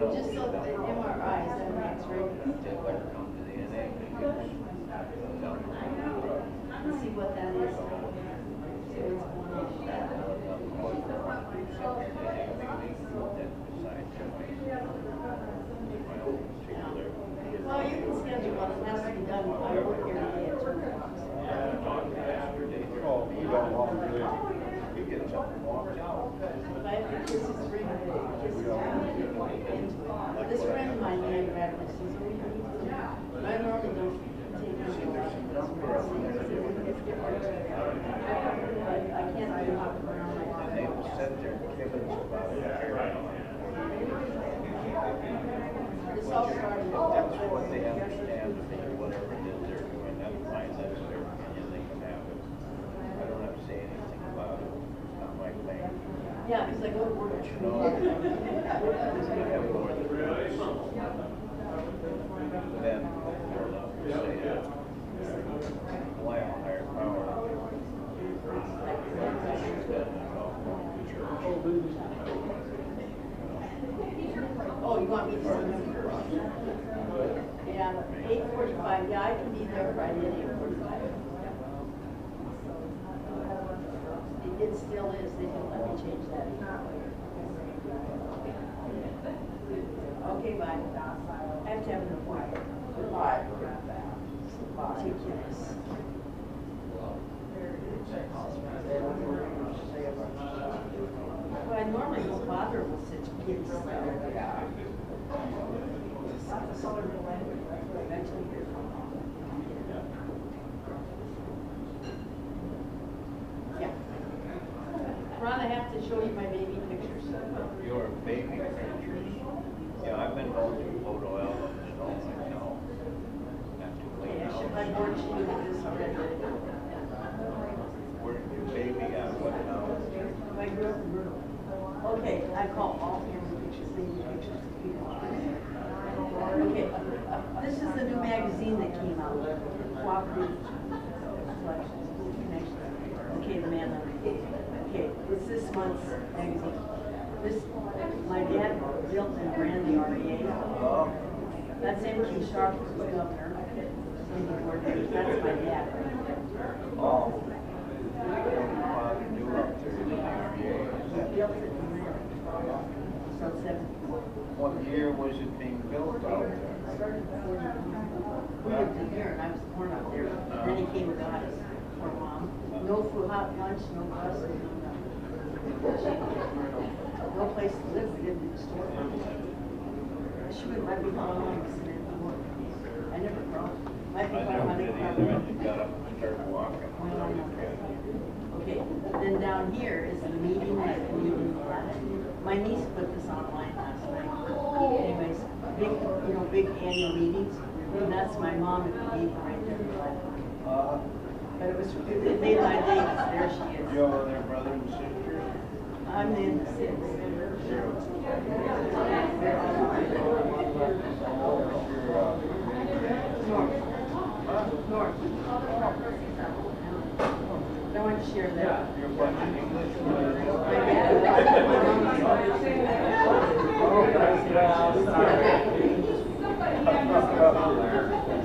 Just so the MRIs and X-ray. See what that is. See what's going on. Well, you can schedule one. It has to be done. I work here today at 2 o'clock. Oh, we got a long day. If I have to kiss his ring, kiss his ring. This friend of mine, he had breakfast. He said, I normally don't take him to I can't do hop around like that. They will sit there kidding about it. This all started. That's what they understand, whatever it is they're doing, that's fine, that's their opinion, they can have it. I don't have to say anything about it, it's not my thing. Yeah, because I go to work at No, I have more than this. Then, say that. Why a higher power? Oh, you want me to send them? Yeah, 8:45. Yeah, I can be there Friday at 8:45. It still is. They don't let me change that. Okay, bye. I have to have an appointment. Bye. Ridiculous. Well, normally his father will sit kids. Yeah. Ron, I have to show you my baby pictures. Your baby pictures. Yeah, I've been going through photo albums and all myself. Have to Okay, clean I should out. have board sheet with this already. Where did your baby at? What now? I grew up in Myrtle. Okay, I call all family pictures, baby pictures to people. Okay, this is the new magazine that came out, Cooperative Collections, Connections. Okay, the man number. Okay, it's this month's magazine. This, my dad built and ran the REA. Oh, That's M.Q. Sharp, who's the governor. That's my dad. oh. What did your father do up there in the area? He built it and ran it. So 70. What year was it being built out there? Started before we lived in here, and I was born out there. Then he came and got us for mom. No food, hot lunch, no bus, no nothing. No place to live. We lived in the store. She wouldn't let me go on the cement anymore. I never crawled. I never did either. I just got up and started walking. Okay, then down here is the meeting. My niece put this online last night. Anyways, big annual meetings, and that's my mom at the meeting right there. But it made my day, 'cause there she is. You all their brother and sister? I'm in the six. North. I want to share that. You're bunch English?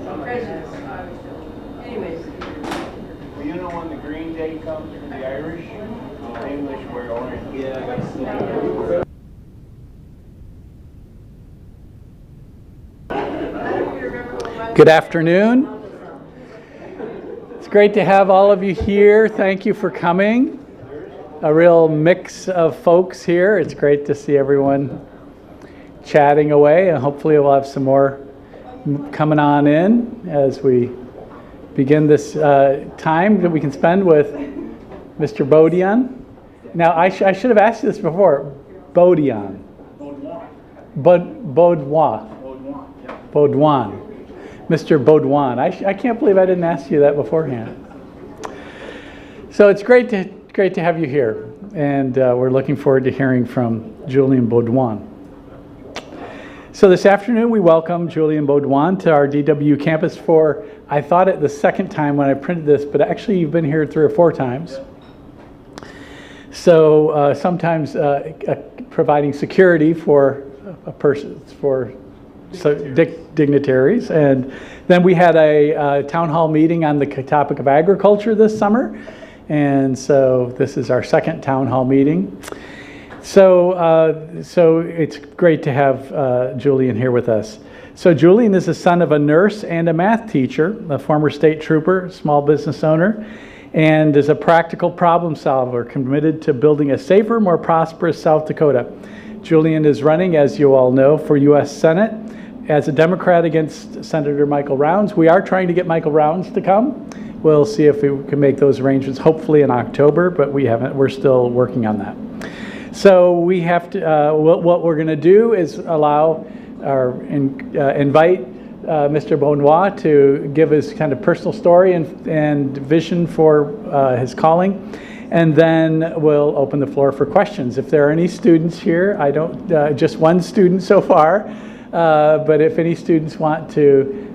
My prejudice. Anyways. Well, you know when the Green Day comes for the Irish, the English wear orange. Yeah. Good afternoon. It's great to have all of you here. Thank you for coming. A real mix of folks here. It's great to see everyone chatting away, and hopefully we'll have some more coming on in as we begin this time that we can spend with Mr. Beaudion. Now, I should have asked you this before. Beaudion. Beaudoin. Mr. Beaudoin. I can't believe I didn't ask you that beforehand. So it's great to have you here, and we're looking forward to hearing from Julian Beaudoin. So this afternoon we welcome Julian Beaudoin to our DWU campus for, I thought it the second time when I printed this, but actually you've been here 3 or 4 times. So sometimes providing security for a person for dignitaries. And then we had a town hall meeting on the topic of agriculture this summer. And so this is our second town hall meeting. So it's great to have Julian here with us. So Julian is the son of a nurse and a math teacher, a former state trooper, small business owner, and is a practical problem solver committed to building a safer, more prosperous South Dakota. Julian is running, as you all know, for U.S. Senate as a Democrat against Senator Michael Rounds. We are trying to get Michael Rounds to come. We'll see if we can make those arrangements, hopefully in October, but we're still working on that. So we have to, what we're going to do is invite Mr. Beaudoin to give his kind of personal story and vision for his calling. And then we'll open the floor for questions. If there are any students here, I don't, just one student so far, but if any students want to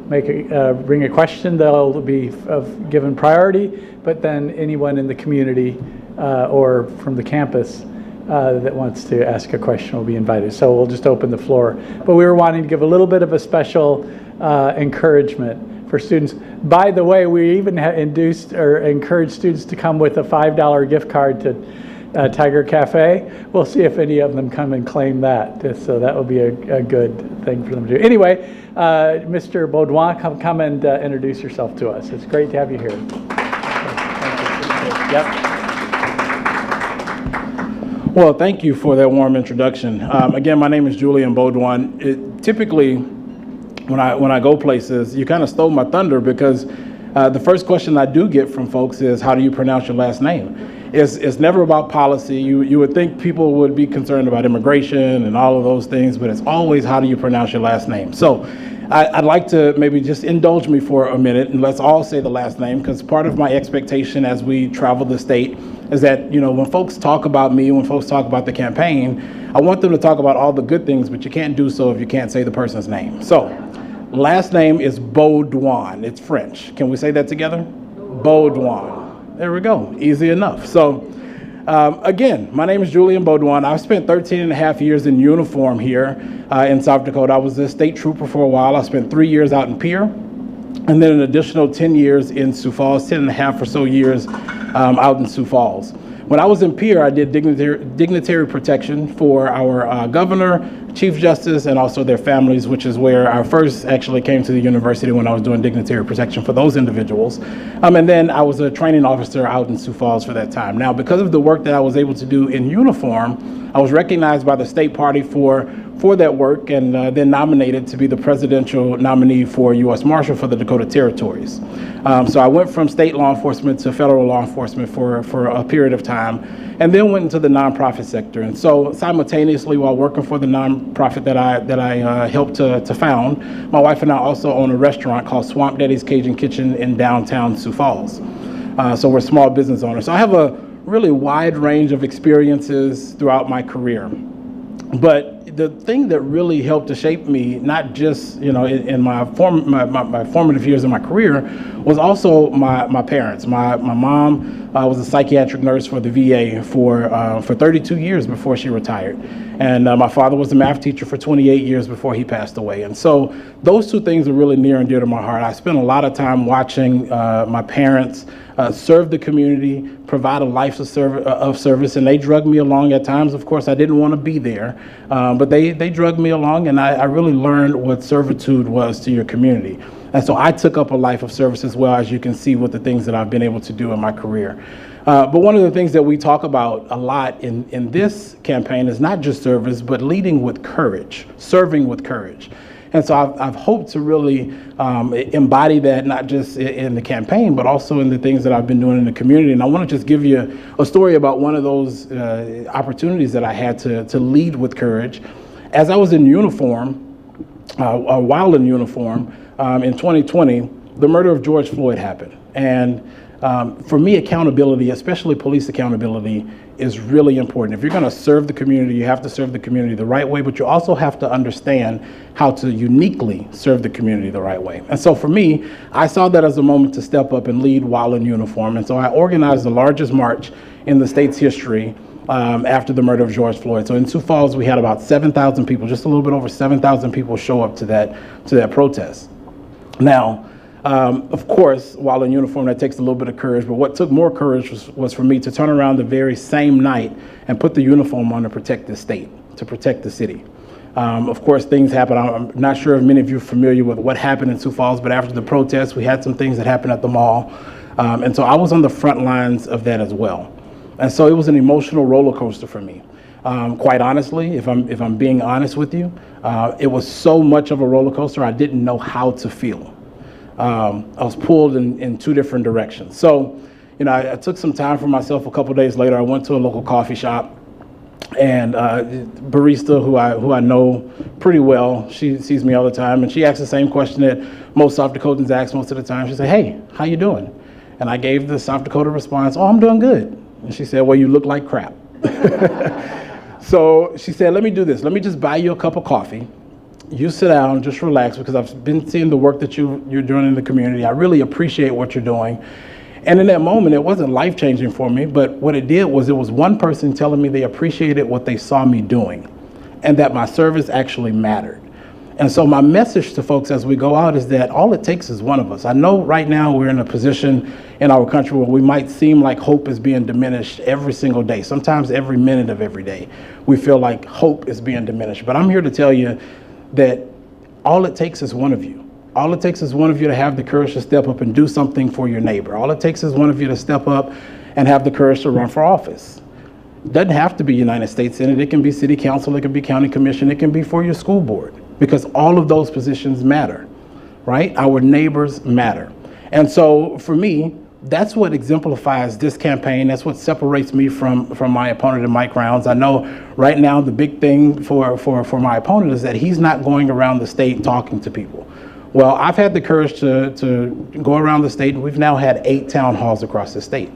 bring a question, they'll be given priority, but then anyone in the community or from the campus that wants to ask a question will be invited. So we'll just open the floor. But we were wanting to give a little bit of a special encouragement for students. By the way, we even encouraged students to come with a $5 gift card to Tiger Cafe. We'll see if any of them come and claim that. So that will be a good thing for them to do. Anyway, Mr. Beaudoin, come and introduce yourself to us. It's great to have you here. Thank you. Yep. Well, thank you for that warm introduction. Again, my name is Julian Beaudoin. Typically, when I go places, you kind of stole my thunder because the first question I do get from folks is, how do you pronounce your last name? It's never about policy. You would think people would be concerned about immigration and all of those things, but it's always, how do you pronounce your last name? So I'd like to maybe just indulge me for a minute and let's all say the last name, because part of my expectation as we travel the state is that, you know, when folks talk about me, when folks talk about the campaign, I want them to talk about all the good things, but you can't do so if you can't say the person's name. So last name is Beaudoin. It's French. Can we say that together? Beaudoin. There we go. Easy enough. So again, my name is Julian Beaudoin. I've spent 13 and a half years in uniform here in South Dakota. I was a state trooper for a while. I spent 3 years out in Pierre, and then an additional 10 years in Sioux Falls, 10 and a half or so years out in Sioux Falls. When I was in Pierre, I did dignitary protection for our governor, chief justice, and also their families, which is where I first actually came to the university when I was doing dignitary protection for those individuals. And then I was a training officer out in Sioux Falls for that time. Now, because of the work that I was able to do in uniform, I was recognized by the state party for that work, and then nominated to be the presidential nominee for U.S. Marshal for the Dakota Territories. So I went from state law enforcement to federal law enforcement for a period of time, and then went into the nonprofit sector. And so simultaneously, while working for the nonprofit that I helped to found, my wife and I also own a restaurant called Swamp Daddy's Cajun Kitchen in downtown Sioux Falls. So we're small business owners. So I have a really wide range of experiences throughout my career. But the thing that really helped to shape me, not just, you know, in my formative years in my career, was also my parents. My mom was a psychiatric nurse for the VA for 32 years before she retired. And my father was a math teacher for 28 years before he passed away. And so those two things are really near and dear to my heart. I spent a lot of time watching my parents serve the community, provide a life of service, and they drugged me along at times. Of course, I didn't want to be there, but they drugged me along, and I really learned what servitude was to your community. And so I took up a life of service as well, as you can see with the things that I've been able to do in my career. But one of the things that we talk about a lot in this campaign is not just service, but leading with courage, serving with courage. And so I've hoped to really embody that, not just in the campaign, but also in the things that I've been doing in the community. And I want to just give you a story about one of those opportunities that I had to lead with courage. As I was in uniform, while in uniform, in 2020, the murder of George Floyd happened. And for me, accountability, especially police accountability, is really important. If you're going to serve the community, you have to serve the community the right way, but you also have to understand how to uniquely serve the community the right way. And so for me, I saw that as a moment to step up and lead while in uniform. And so I organized the largest march in the state's history after the murder of George Floyd. So in Sioux Falls, we had about 7,000 people, just a little bit over 7,000 people show up to that protest. Now, of course, while in uniform, that takes a little bit of courage, but what took more courage was for me to turn around the very same night and put the uniform on to protect the state, to protect the city. Of course, things happen. I'm not sure if many of you are familiar with what happened in Sioux Falls, but after the protest, we had some things that happened at the mall. And so I was on the front lines of that as well. And so it was an emotional roller coaster for me. Quite honestly, if I'm being honest with you, it was so much of a roller coaster, I didn't know how to feel. I was pulled in two different directions. So, I took some time for myself. A couple days later, I went to a local coffee shop, and barista who I know pretty well, she sees me all the time, and she asked the same question that most South Dakotans ask most of the time. She said, "Hey, how you doing?" And I gave the South Dakota response, "Oh, I'm doing good." And she said, "Well, you look like crap." So she said, "Let me do this. Let me just buy you a cup of coffee. You sit down, just relax, because I've been seeing the work that you're doing in the community. I really appreciate what you're doing." And in that moment, it wasn't life-changing for me, but what it did was it was one person telling me they appreciated what they saw me doing and that my service actually mattered. And so my message to folks as we go out is that all it takes is one of us. I know right now we're in a position in our country where we might seem like hope is being diminished every single day. Sometimes every minute of every day, we feel like hope is being diminished. But I'm here to tell you that all it takes is one of you. All it takes is one of you to have the courage to step up and do something for your neighbor. All it takes is one of you to step up and have the courage to run for office. It doesn't have to be United States Senate. It can be city council. It can be county commission. It can be for your school board, because all of those positions matter, right? Our neighbors matter. And so for me, that's what exemplifies this campaign. That's what separates me from my opponent in Mike Rounds. I know right now the big thing for my opponent is that he's not going around the state talking to people. Well, I've had the courage to go around the state, and we've now had 8 town halls across the state.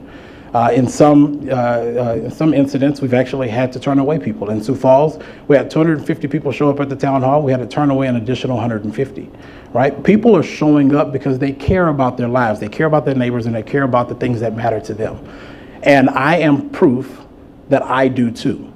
In some incidents, we've actually had to turn away people. In Sioux Falls, we had 250 people show up at the town hall. We had to turn away an additional 150, right? People are showing up because they care about their lives. They care about their neighbors, and they care about the things that matter to them. And I am proof that I do too.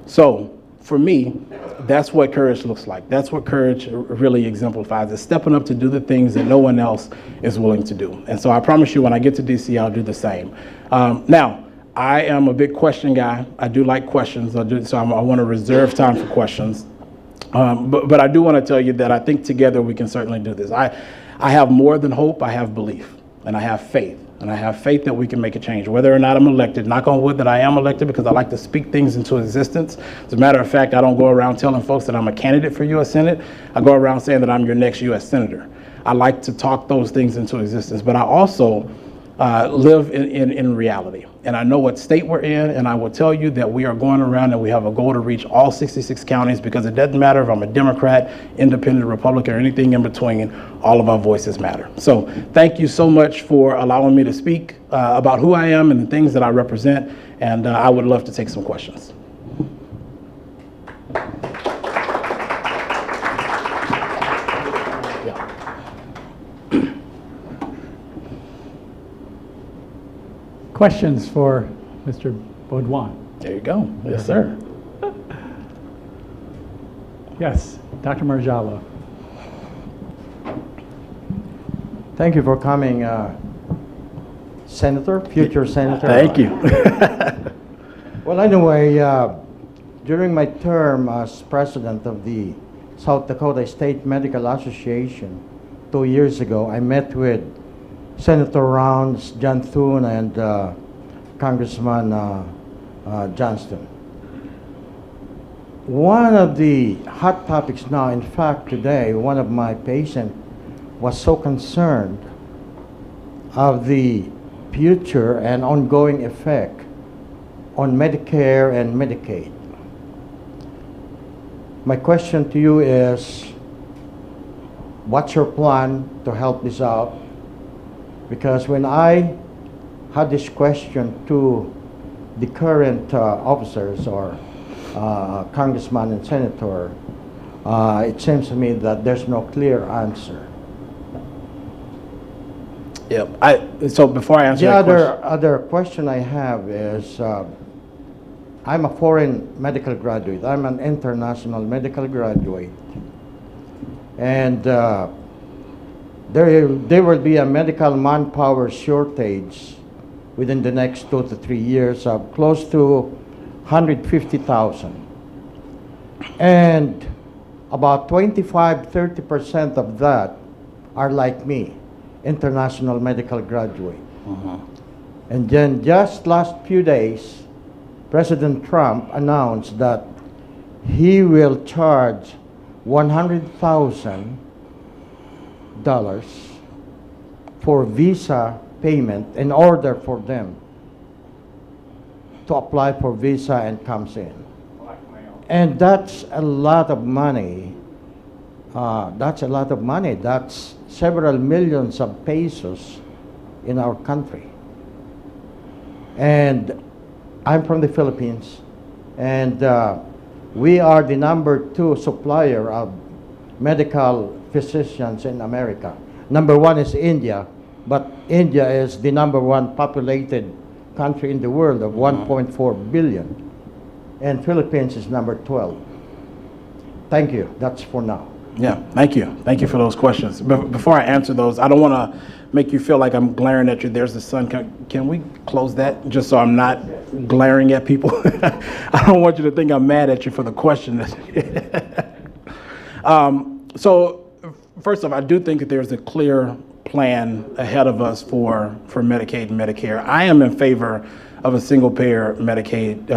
So for me, that's what courage looks like. That's what courage really exemplifies. It's stepping up to do the things that no one else is willing to do. And so I promise you, when I get to DC, I'll do the same. Now, I am a big question guy. I do like questions. I want to reserve time for questions. But I do want to tell you that I think together we can certainly do this. I have more than hope. I have belief, and I have faith. And I have faith that we can make a change, whether or not I'm elected. Knock on wood that I am elected, because I like to speak things into existence. As a matter of fact, I don't go around telling folks that I'm a candidate for U.S. Senate. I go around saying that I'm your next U.S. Senator. I like to talk those things into existence, but I also live in reality. And I know what state we're in, and I will tell you that we are going around and we have a goal to reach all 66 counties, because it doesn't matter if I'm a Democrat, Independent, Republican, or anything in between. All of our voices matter. So thank you so much for allowing me to speak about who I am and the things that I represent, and I would love to take some questions. Questions for Mr. Beaudion? There you go. Yes, sir. Yes, Dr. Marjalo. Thank you for coming, Senator, future Senator. Thank you. Well, anyway, during my term as president of the South Dakota State Medical Association 2 years ago, I met with Senator Rounds, John Thune, and Congressman Johnston. One of the hot topics now, in fact, today, one of my patients was so concerned of the future and ongoing effect on Medicare and Medicaid. My question to you is, what's your plan to help this out? Because when I had this question to the current officers or congressman and senator, it seems to me that there's no clear answer. Yep. So before I answer the that question, other question I have is, I'm a foreign medical graduate. I'm an international medical graduate. And there will be a medical manpower shortage within the next 2 to 3 years of close to 150,000. And about 25–30% of that are like me, international medical graduate. And then just last few days, President Trump announced that he will charge $100,000 for visa payment in order for them to apply for visa and comes in. And that's a lot of money. That's a lot of money. That's several millions of pesos in our country. And I'm from the Philippines, and we are the #2 supplier of medical physicians in America. #1 is India, but India is the #1 populated country in the world of 1.4 billion, and Philippines is #12. Thank you. That's for now. Yeah, thank you. Thank you for those questions. Before I answer those, I don't want to make you feel like I'm glaring at you. There's the sun. Can we close that just so I'm not glaring at people? I don't want you to think I'm mad at you for the question. So first off, I do think that there's a clear plan ahead of us for Medicaid and Medicare. I am in favor of a single payer Medicaid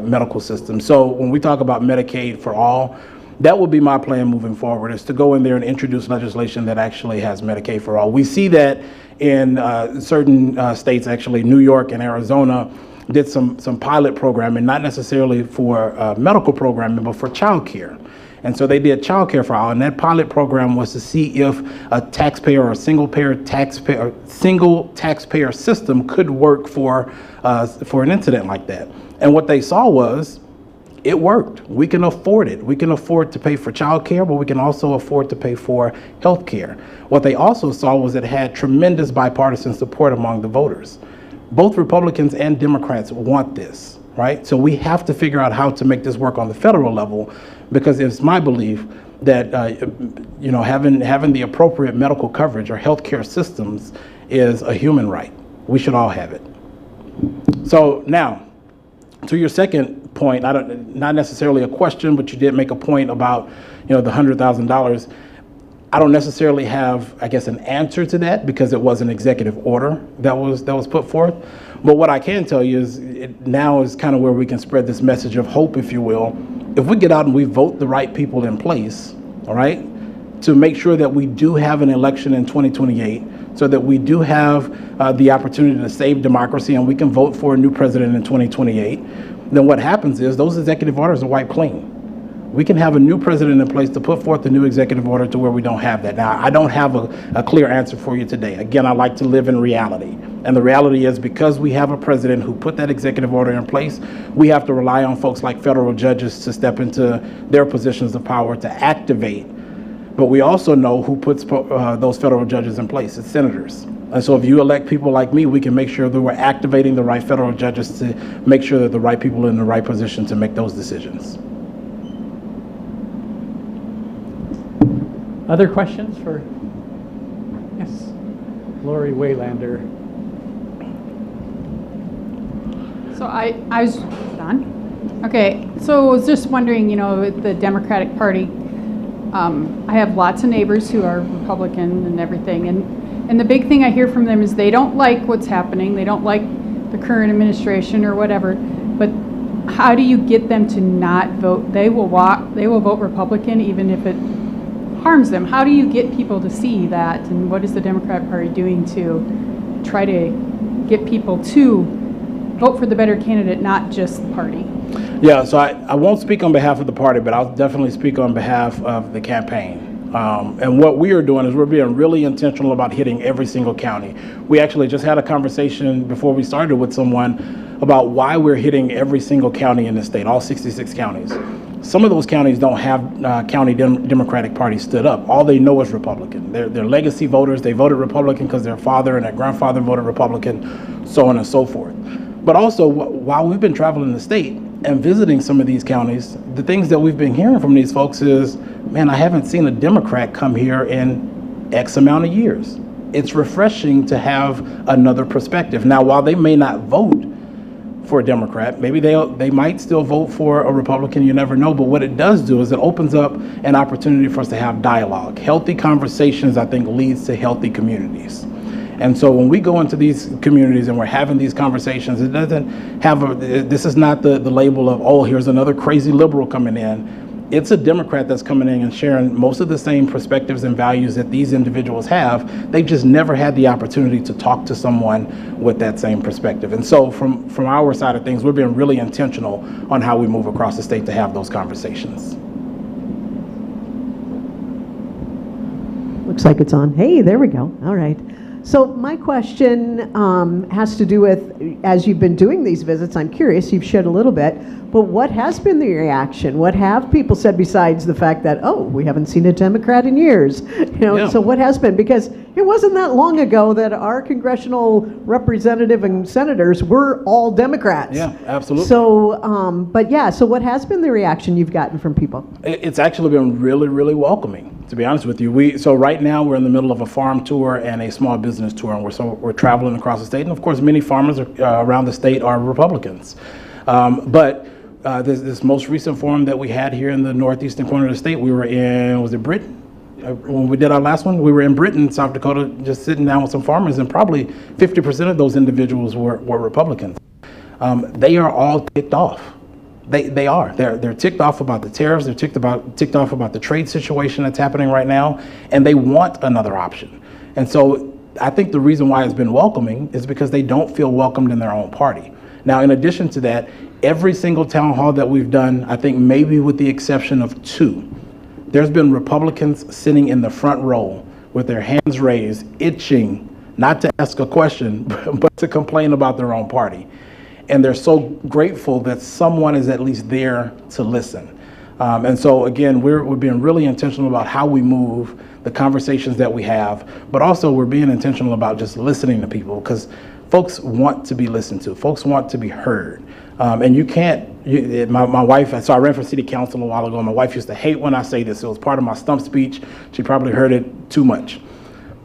medical system. So when we talk about Medicaid for all, that will be my plan moving forward, is to go in there and introduce legislation that actually has Medicaid for all. We see that in certain states, actually New York and Arizona did some pilot programming, not necessarily for medical programming, but for child care. And so they did child care for all, and that pilot program was to see if a taxpayer or a single taxpayer system could work for an incident like that. And what they saw was, it worked. We can afford it. We can afford to pay for child care, but we can also afford to pay for health care. What they also saw was it had tremendous bipartisan support among the voters. Both Republicans and Democrats want this, right? So we have to figure out how to make this work on the federal level, because it's my belief that having the appropriate medical coverage or health care systems is a human right. We should all have it. So now, to your second point, not necessarily a question, but you did make a point about, the $100,000. I don't necessarily have, I guess, an answer to that, because it was an executive order that was put forth. But what I can tell you is now is kind of where we can spread this message of hope, if you will. If we get out and we vote the right people in place, all right, to make sure that we do have an election in 2028, so that we do have the opportunity to save democracy and we can vote for a new president in 2028, then what happens is those executive orders are wiped clean. We can have a new president in place to put forth a new executive order to where we don't have that. Now, I don't have a clear answer for you today. Again, I like to live in reality. And the reality is, because we have a president who put that executive order in place, we have to rely on folks like federal judges to step into their positions of power to activate. But we also know who puts those federal judges in place. It's senators. And so if you elect people like me, we can make sure that we're activating the right federal judges to make sure that the right people are in the right position to make those decisions. Other questions for, yes, Lori Waylander. So I was done. Okay, so I was just wondering, with the Democratic Party, I have lots of neighbors who are Republican and everything, and the big thing I hear from them is they don't like what's happening. They don't like the current administration or whatever. But how do you get them to not vote? They will vote Republican even if it harms them. How do you get people to see that? And what is the Democratic Party doing to try to get people to vote for the better candidate, not just the party? Yeah, so I won't speak on behalf of the party, but I'll definitely speak on behalf of the campaign. And what we are doing is we're being really intentional about hitting every single county. We actually just had a conversation before we started with someone about why we're hitting every single county in the state, all 66 counties. Some of those counties don't have county Democratic Party stood up. All they know is Republican. They're legacy voters. They voted Republican because their father and their grandfather voted Republican, so on and so forth. But also, while we've been traveling the state, and visiting some of these counties, the things that we've been hearing from these folks is, man, I haven't seen a Democrat come here in X amount of years. It's refreshing to have another perspective. Now, while they may not vote for a Democrat, maybe they might still vote for a Republican, you never know, but what it does do is it opens up an opportunity for us to have dialogue. Healthy conversations, I think, leads to healthy communities. And so when we go into these communities and we're having these conversations, it doesn't have this is not the label of, oh, here's another crazy liberal coming in. It's a Democrat that's coming in and sharing most of the same perspectives and values that these individuals have. They've just never had the opportunity to talk to someone with that same perspective. And so from our side of things, we're being really intentional on how we move across the state to have those conversations. Looks like it's on. Hey, there we go. All right. So my question has to do with, as you've been doing these visits, I'm curious, you've shared a little bit, but what has been the reaction? What have people said besides the fact that, oh, we haven't seen a Democrat in years? Yeah. So what has been? Because it wasn't that long ago that our congressional representative and senators were all Democrats. Yeah, absolutely. So, but yeah, so what has been the reaction you've gotten from people? It's actually been really, really welcoming, to be honest with you. So right now we're in the middle of a farm tour and a small business tour, and we're traveling across the state. And of course, many farmers around the state are Republicans. But this most recent forum that we had here in the northeastern corner of the state, we were in, was it Britain? When we did our last one, we were in Britain, South Dakota, just sitting down with some farmers, and probably 50% of those individuals were Republicans. They are all ticked off. They are. They're ticked off about the tariffs. They're ticked off about the trade situation that's happening right now, and they want another option. And so I think the reason why it's been welcoming is because they don't feel welcomed in their own party. Now, in addition to that, every single town hall that we've done, I think maybe with the exception of 2, there's been Republicans sitting in the front row with their hands raised, itching, not to ask a question, but to complain about their own party. And they're so grateful that someone is at least there to listen. And so again, we're being really intentional about how we move, the conversations that we have, but also we're being intentional about just listening to people, because folks want to be listened to. Folks want to be heard. And you can't, my wife, so I ran for city council a while ago. My wife used to hate when I say this. It was part of my stump speech. She probably heard it too much.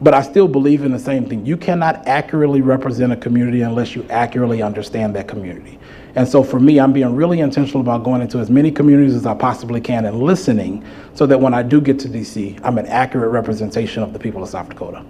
But I still believe in the same thing. You cannot accurately represent a community unless you accurately understand that community. And so for me, I'm being really intentional about going into as many communities as I possibly can and listening, so that when I do get to DC, I'm an accurate representation of the people of South Dakota.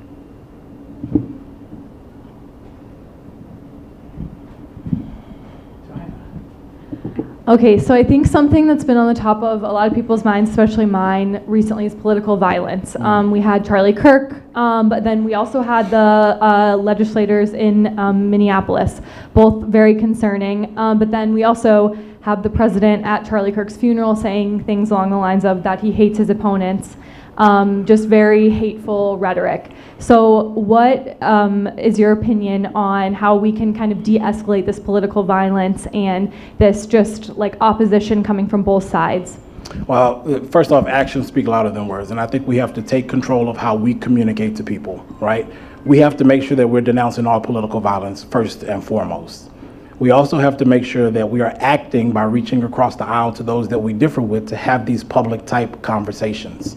Okay, so I think something that's been on the top of a lot of people's minds, especially mine, recently is political violence. We had Charlie Kirk, but then we also had the legislators in Minneapolis, both very concerning. But then we also have the president at Charlie Kirk's funeral saying things along the lines of that he hates his opponents, just very hateful rhetoric. So what is your opinion on how we can kind of de-escalate this political violence and this just like opposition coming from both sides? Well, first off, actions speak louder than words, and I think we have to take control of how we communicate to people, right? We have to make sure that we're denouncing all political violence first and foremost. We also have to make sure that we are acting by reaching across the aisle to those that we differ with to have these public type conversations.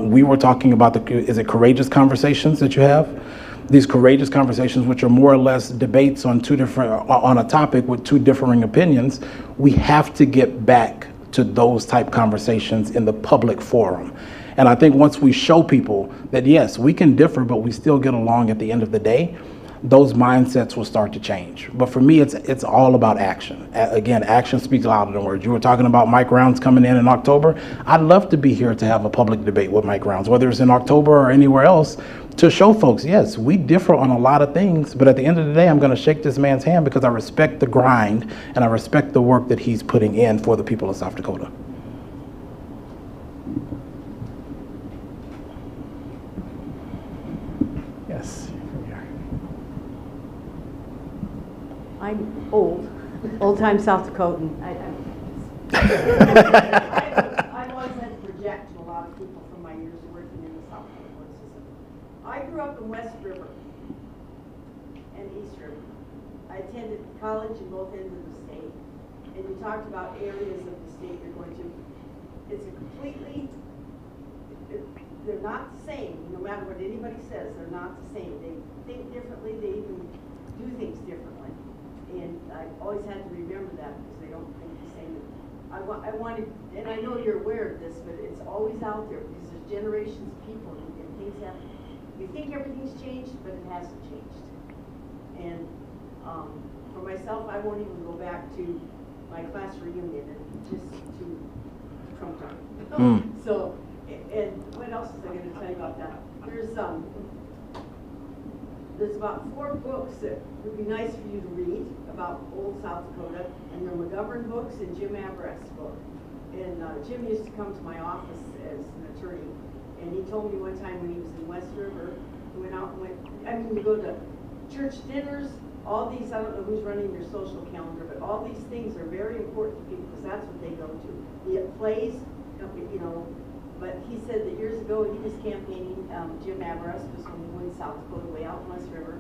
We were talking about is it courageous conversations that you have? These courageous conversations, which are more or less debates on on a topic with 2 differing opinions. We have to get back to those type conversations in the public forum. And I think once we show people that yes, we can differ, but we still get along at the end of the day, those mindsets will start to change. But for me, it's all about action. Again, action speaks louder than words. You were talking about Mike Rounds coming in October. I'd love to be here to have a public debate with Mike Rounds, whether it's in October or anywhere else, to show folks, yes, we differ on a lot of things, but at the end of the day, I'm going to shake this man's hand because I respect the grind and I respect the work that he's putting in for the people of South Dakota. Yes. I'm old-time South Dakotan. I've always had to project to a lot of people from my years of working in the South Dakota system. I grew up in West River and East River. I attended college in both ends of the state. and you talked about areas of the state you're going to, it's a completely, they're not the same, no matter what anybody says, they're not the same. They think differently, they even do things differently. And I always had to remember that because they don't think the same. I wanted, and I know you're aware of this, but it's always out there because there's generations of people and things happen. We think everything's changed, but it hasn't changed. And for myself, I won't even go back to my class reunion and just to Trump time. So, and what else is I going to tell you about that? There's about 4 books that would be nice for you to read about old South Dakota, and they're McGovern books and Jim Abrest's book. And Jim used to come to my office as an attorney, and he told me one time when he was in West River, he went out and we go to church dinners, all these, I don't know who's running your social calendar, but all these things are very important to people because that's what they go to. The plays, you know, but he said that years ago he was campaigning, Jim Abrest was from Wood, South Dakota, way out in West River,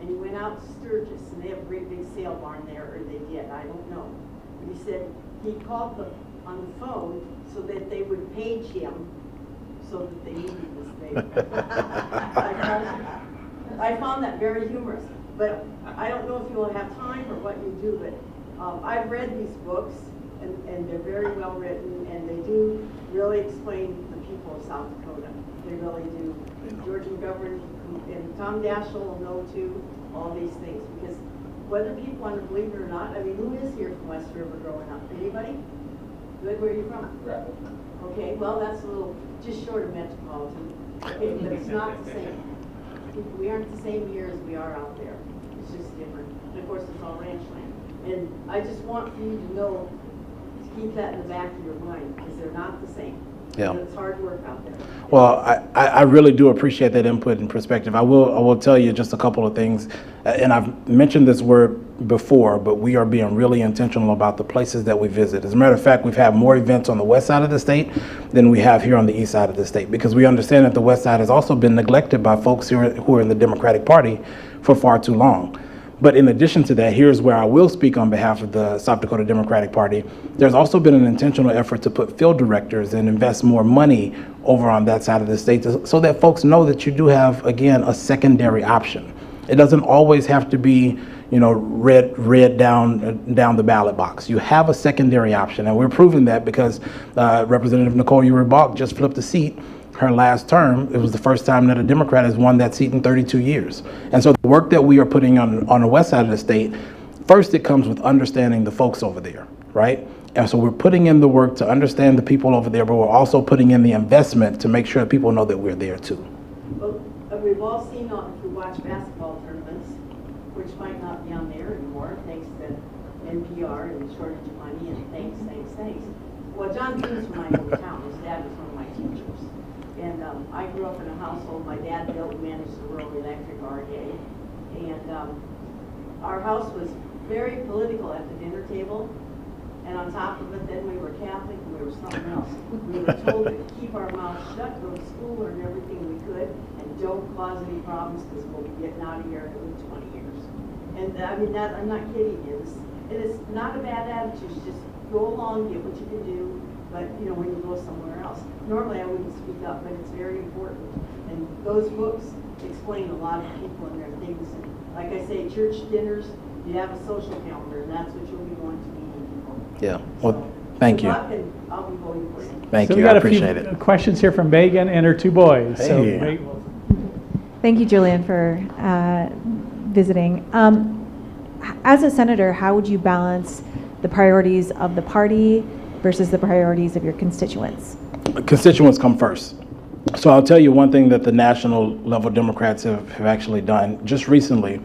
and he went out to Sturgis, and they have a great big sale barn there, or they did, I don't know. But he said he called them on the phone so that they would page him so that they knew he was there. I found that very humorous, but I don't know if you will have time or what you do, but I've read these books, and they're very well written, and they do really explain the people of South Dakota. They really do. George McGovern and Tom Daschle will know too, all these things, because whether people want to believe it or not, I mean, who is here from West River growing up? Anybody? Good, where are you from? Right. Okay, well, that's a little, just short of metropolitan. Okay, but it's not the same. We aren't the same here as we are out there. It's just different. And of course, it's all ranch land. And I just want for you to know, to keep that in the back of your mind, because they're not the same. Yeah. And it's hard work out there. Well, I really do appreciate that input and perspective. I will tell you just a couple of things, and I've mentioned this word before, but we are being really intentional about the places that we visit. As a matter of fact, we've had more events on the west side of the state than we have here on the east side of the state, because we understand that the west side has also been neglected by folks who are in the Democratic Party for far too long. But in addition to that, here's where I will speak on behalf of the South Dakota Democratic Party. There's also been an intentional effort to put field directors and invest more money over on that side of the state so that folks know that you do have, again, a secondary option. It doesn't always have to be, you know, red down the ballot box. You have a secondary option, and we're proving that because Representative Nicole Uribach just flipped a seat her last term. It was the first time that a Democrat has won that seat in 32 years. And so the work that we are putting on the west side of the state, first it comes with understanding the folks over there, right? And so we're putting in the work to understand the people over there, but we're also putting in the investment to make sure that people know that we're there too. Well, we've all seen, if you watch basketball tournaments, which might not be on there anymore, thanks to NPR and shortage of money and thanks. Well, John Dean's from my hometown. His dad was one of my teachers. And I grew up in a household, my dad built and managed the rural electric RDA. And our house was very political at the dinner table. And on top of it, then we were Catholic and we were something else. We were told to keep our mouths shut, go to school, learn everything we could, and don't cause any problems because we'll be getting out of here in 20 years. And I mean, that, I'm not kidding you. It's not a bad attitude. It's just go along, get what you can do. But, you know, when you go somewhere else. Normally I wouldn't speak up, but it's very important. And those books explain a lot of people and their things. And like I say, church dinners, you have a social calendar, and that's what you'll be going to meeting people. Yeah, well, thank you. And I'll be voting for you. Thank So you, we I got appreciate a few it. questions here from Megan and her 2 boys. So, Hey. Thank you, Julian, for visiting. As a senator, how would you balance the priorities of the party versus the priorities of your constituents? Constituents come first. So I'll tell you one thing that the national level Democrats have actually done just recently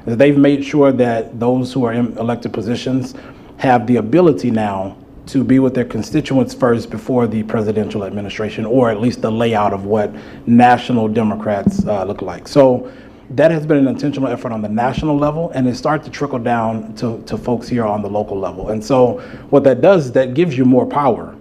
is they've made sure that those who are in elected positions have the ability now to be with their constituents first before the presidential administration, or at least the layout of what national Democrats look like. So that has been an intentional effort on the national level, and it starts to trickle down to folks here on the local level. And so what that does is that gives you more power.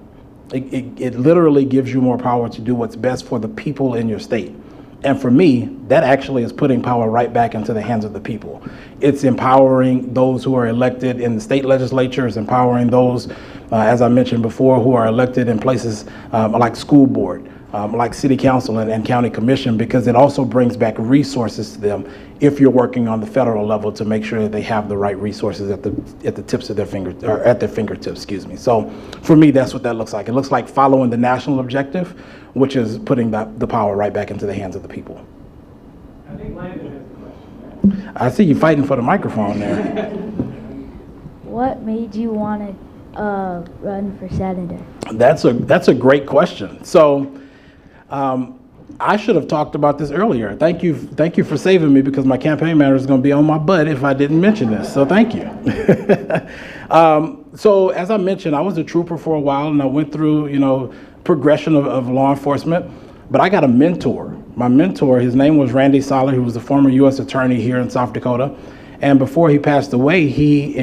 It literally gives you more power to do what's best for the people in your state. And for me, that actually is putting power right back into the hands of the people. It's empowering those who are elected in the state legislatures, empowering those, as I mentioned before, who are elected in places like school board, like city council and county commission, because it also brings back resources to them if you're working on the federal level to make sure that they have the right resources at the tips of their fingers, or at their fingertips, excuse me. So for me, that's what that looks like. It looks like following the national objective, which is putting the power right back into the hands of the people. I think Landon has a question. I see you fighting for the microphone there. What made you want to run for senator? That's a great question. So I should have talked about this earlier. Thank you for saving me, because my campaign manager is going to be on my butt if I didn't mention this. So thank you. So as I mentioned, I was a trooper for a while, and I went through progression of law enforcement. But I got a mentor. My mentor, his name was Randy Soller, who was the former U.S. attorney here in South Dakota. And before he passed away, he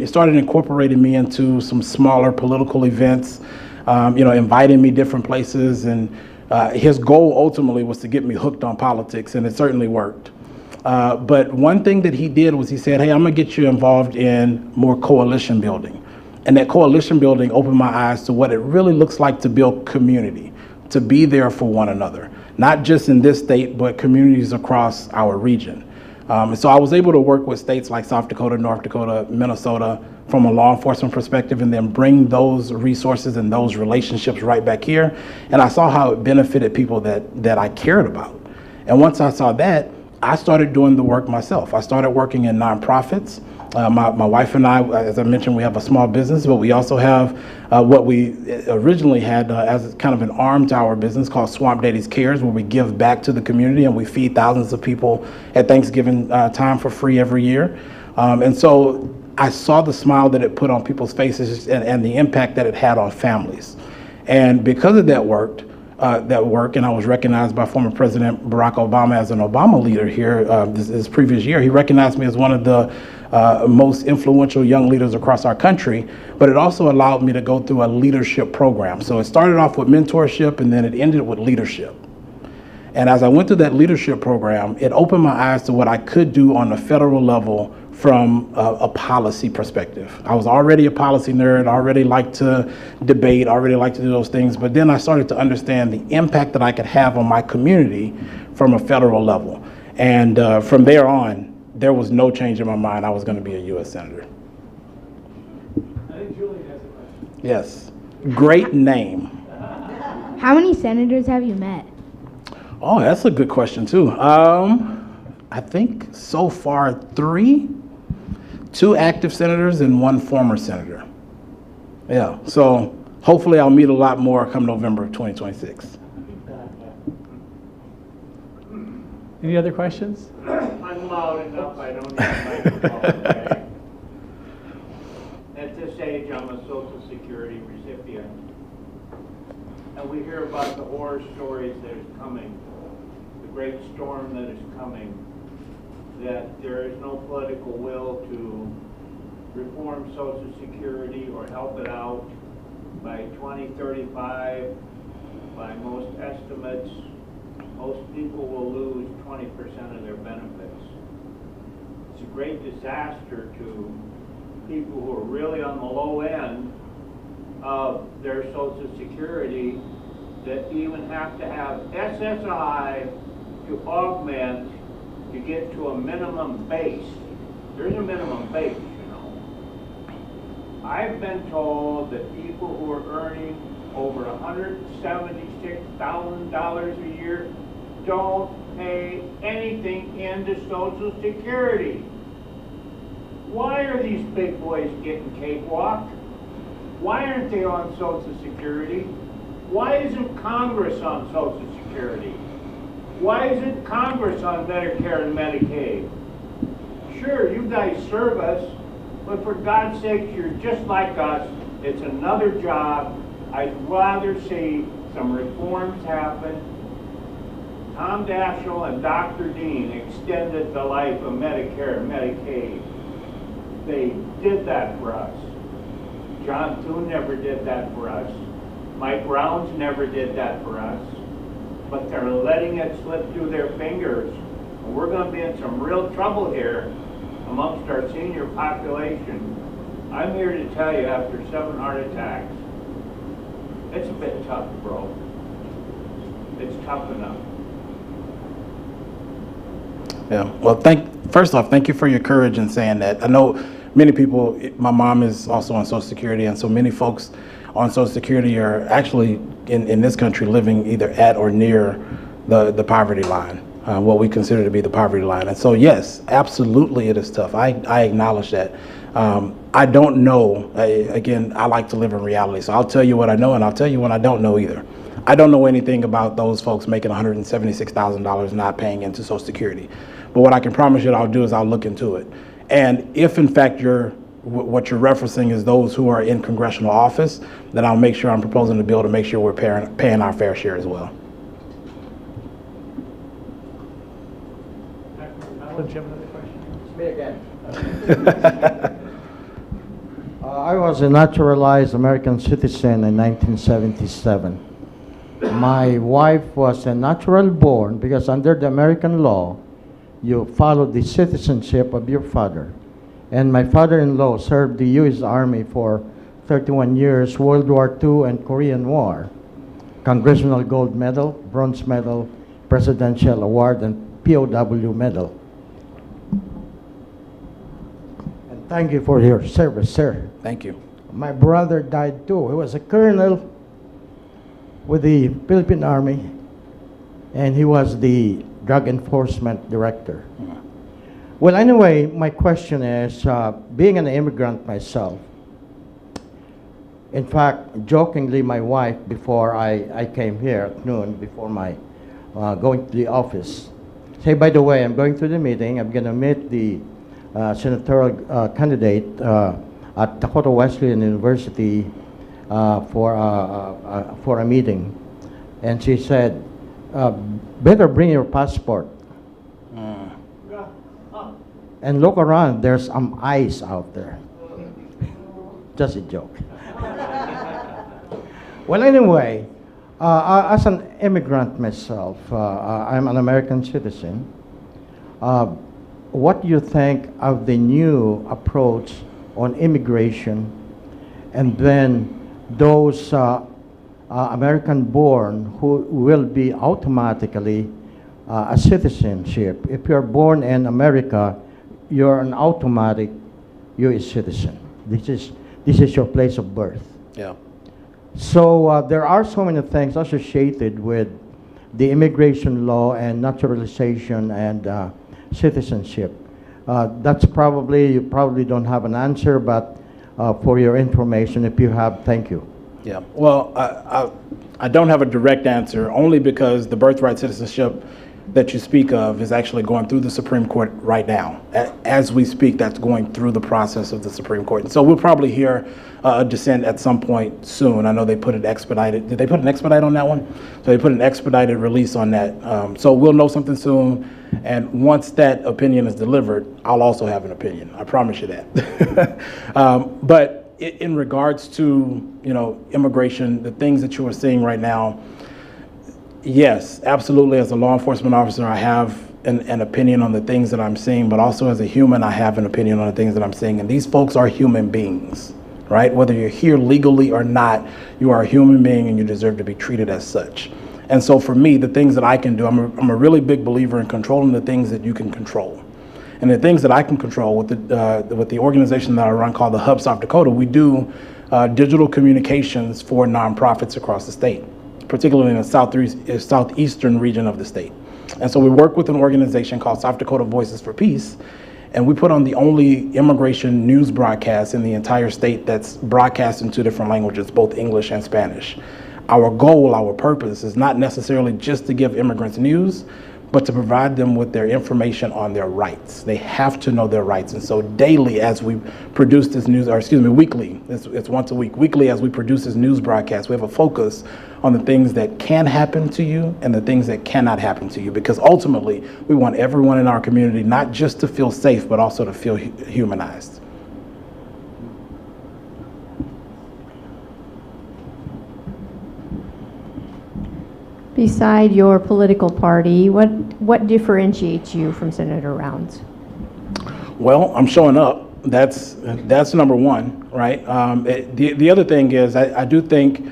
started incorporating me into some smaller political events, inviting me different places. And his goal ultimately was to get me hooked on politics, and it certainly worked. But one thing that he did was he said, hey, I'm going to get you involved in more coalition building. And that coalition building opened my eyes to what it really looks like to build community, to be there for one another, not just in this state, but communities across our region. So I was able to work with states like South Dakota, North Dakota, Minnesota from a law enforcement perspective, and then bring those resources and those relationships right back here. And I saw how it benefited people that I cared about. And once I saw that, I started doing the work myself. I started working in nonprofits. My wife and I, as I mentioned, we have a small business, but we also have what we originally had as kind of an arm to our business called Swamp Daddies Cares, where we give back to the community and we feed thousands of people at Thanksgiving time for free every year. And so I saw the smile that it put on people's faces and the impact that it had on families. And because of that work, and I was recognized by former President Barack Obama as an Obama leader here this previous year. He recognized me as one of the most influential young leaders across our country, but it also allowed me to go through a leadership program. So it started off with mentorship, and then it ended with leadership. And as I went through that leadership program, it opened my eyes to what I could do on the federal level from a policy perspective. I was already a policy nerd, already liked to debate, already liked to do those things, but then I started to understand the impact that I could have on my community from a federal level. And from there on, there was no change in my mind. I was going to be a U.S. Senator. I think Julie has a question. Yes. Great name. How many senators have you met? Oh, that's a good question, too. I think so far 3. 2 active senators and 1 former senator. Yeah, so hopefully I'll meet a lot more come November of 2026. Any other questions? I'm loud enough, I don't need a microphone, okay? At this age, I'm a Social Security recipient. And we hear about the horror stories that is coming, the great storm that is coming, that there is no political will to reform Social Security or help it out. By 2035, by most estimates, most people will lose 20% of their benefits. It's a great disaster to people who are really on the low end of their Social Security that even have to have SSI to augment to get to a minimum base. There's a minimum base, you know. I've been told that people who are earning over $176,000 a year don't pay anything into Social Security. Why are these big boys getting cakewalk? Why aren't they on Social Security? Why isn't Congress on Social Security? Why isn't Congress on Medicare and Medicaid? Sure, you guys serve us, but for God's sake, you're just like us. It's another job. I'd rather see some reforms happen. Tom Daschle and Dr. Dean extended the life of Medicare and Medicaid. They did that for us. John Thune never did that for us. Mike Rounds never did that for us. but they're letting it slip through their fingers. And we're going to be in some real trouble here amongst our senior population. I'm here to tell you, after 7 heart attacks, it's a bit tough, bro. It's tough enough. Yeah. Well, first off, thank you for your courage in saying that. I know many people, my mom is also on Social Security, and so many folks on Social Security are actually in this country living either at or near the poverty line, what we consider to be the poverty line. And so, yes, absolutely it is tough. I acknowledge that. I don't know. Again, I like to live in reality, so I'll tell you what I know, and I'll tell you what I don't know either. I don't know anything about those folks making $176,000 not paying into Social Security. But what I can promise you that I'll do is I'll look into it. And if in fact what you're referencing is those who are in congressional office, then I'll make sure I'm proposing a bill to make sure we're paying our fair share as well. Me again. I was a naturalized American citizen in 1977. My wife was a natural born because under the American law, you follow the citizenship of your father. And my father-in-law served the U.S. Army for 31 years, World War II and Korean War. Congressional Gold Medal, Bronze Medal, Presidential Award, and POW Medal. And thank you for your service, sir. Thank you. My brother died too. He was a colonel with the Philippine Army, and he was the Drug Enforcement Director. Well, anyway, my question is, being an immigrant myself, in fact, jokingly, my wife, before I came here at noon, before my going to the office, say, by the way, I'm going to the meeting, I'm going to meet the senatorial candidate at Dakota Wesleyan University for a meeting. And she said, better bring your passport. And look around, there's some ice out there. Just a joke. Well, anyway, as an immigrant myself, I'm an American citizen. What do you think of the new approach on immigration, and then those American-born who will be automatically a citizenship? If you're born in America, you're an automatic U.S. citizen. This is your place of birth. Yeah. So there are so many things associated with the immigration law and naturalization and citizenship. You probably don't have an answer, but for your information, if you have, thank you. Yeah. Well, I don't have a direct answer, only because the birthright citizenship that you speak of is actually going through the Supreme Court right now. As we speak, that's going through the process of the Supreme Court. And so we'll probably hear a dissent at some point soon. I know they put it expedited. Did they put an expedite on that one? So they put an expedited release on that. So we'll know something soon. And once that opinion is delivered, I'll also have an opinion. I promise you that. But in regards to, immigration, the things that you are seeing right now, yes, absolutely. As a law enforcement officer, I have an opinion on the things that I'm seeing, but also as a human, I have an opinion on the things that I'm seeing. And these folks are human beings, right? Whether you're here legally or not, you are a human being and you deserve to be treated as such. And so for me, the things that I can do, I'm a really big believer in controlling the things that you can control. And the things that I can control with the organization that I run called the Hub South Dakota, we do digital communications for nonprofits across the state, particularly in the southeastern region of the state. And so we work with an organization called South Dakota Voices for Peace, and we put on the only immigration news broadcast in the entire state that's broadcast in 2 different languages, both English and Spanish. Our goal, our purpose is not necessarily just to give immigrants news, but to provide them with their information on their rights. They have to know their rights. And so daily, as we produce this news, weekly, it's once a week, weekly as we produce this news broadcast, we have a focus on the things that can happen to you and the things that cannot happen to you. Because ultimately, we want everyone in our community not just to feel safe, but also to feel humanized. Beside your political party, what differentiates you from Senator Rounds? Well, I'm showing up. That's number one, right? The other thing is I do think